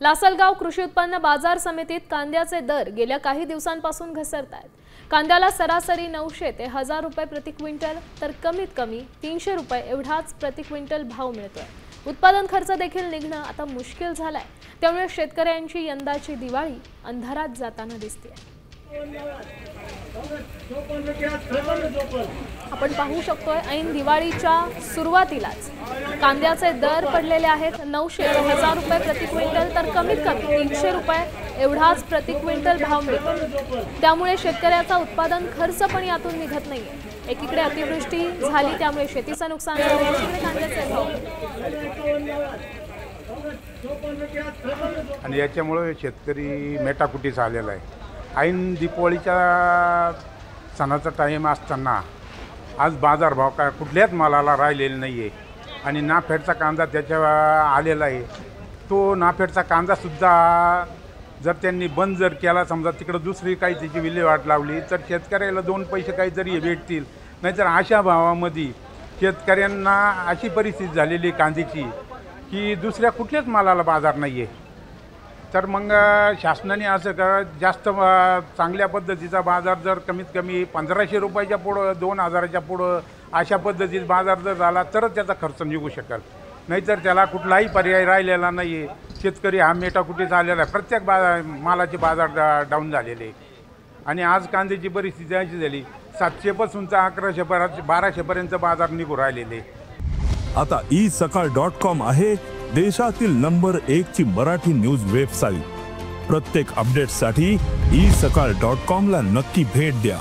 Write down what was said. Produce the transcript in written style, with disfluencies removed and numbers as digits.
लासलगाव कृषी उत्पन्न बाजार समितीत कांद्याचे दर गेल्या काही दिवसांपासून घसरत आहेत। कांद्याला सरासरी 900 ते 1000 रुपये प्रति क्विंटल तर कमीत कमी 300 रुपये एवढाच प्रति क्विंटल भाव मिळतोय। उत्पादन खर्च देखील निघणं आता मुश्किल झालाय, त्यामुळे शेतकऱ्यांची यंदाची दिवाळी अंधारात जाताना दिसते। आपण पाहू शकतोय ऐन दिवाळीच्या सुरुवातीलाच कांद्याचे दर पडलेले आहेत 900 ते 1000 रुपये प्रति क्विंटल तर कमीत कमी 300 रुपये एवढाच प्रति क्विंटल भाव मिळतो। त्यामुळे शेतकऱ्याचा उत्पादन खर्च पण यातून निघत नाहीये। एकीकडे अतिवृष्टी झाली त्यामुळे शेतीचं नुकसान झालं, दुसरीकडे कांद्याचे भाव आणि याच्यामुळे शेतकरी मेटाकुटीस आलेला आहे। ऐन दिवाळीच्या सणाचा टाईम असताना आज बाजारभाव काय कुठल्याच मालाला राहिलेला नाही आहे आणि नाफेडचा कांदा त्याच्या आलेला आहे। तो नाफेडचा कांदासुद्धा जर त्यांनी बंद जर केला, समजा तिकडं दुसरी काही त्याची विल्हेवाट लावली तर शेतकऱ्याला 2 पैसे काहीतरी भेटतील। नाहीतर अशा भावामध्ये शेतकऱ्यांना अशी परिस्थिती झालेली कांद्याची की दुसऱ्या कुठल्याच मालाला बाजार नाही आहे। तर मग शासनाने असं करा, जास्त चांगल्या पद्धतीचा बाजार जर कमीत कमी 1500 रुपयाच्या पुढं 2000च्या पुढं अशा पद्धतीत बाजार जर झाला तरच त्याचा खर्च निघू शकेल, नाहीतर त्याला कुठलाही पर्याय राहिलेला नाही आहे। शेतकरी हा मेटाकुटीस आलेला आहे। प्रत्येक मालाचे बाजार डाऊन झालेले आहे आणि आज कांद्याची परिस्थिती अशी झाली 700 पासून 1100 1200 पर्यंत बाजार निघू राहिलेले। आता isakal.com आहे देशातील नंबर 1 ची मराठी न्यूज वेबसाईट। प्रत्येक अपडेटसाठी isakal.com ला नक्की भेट द्या।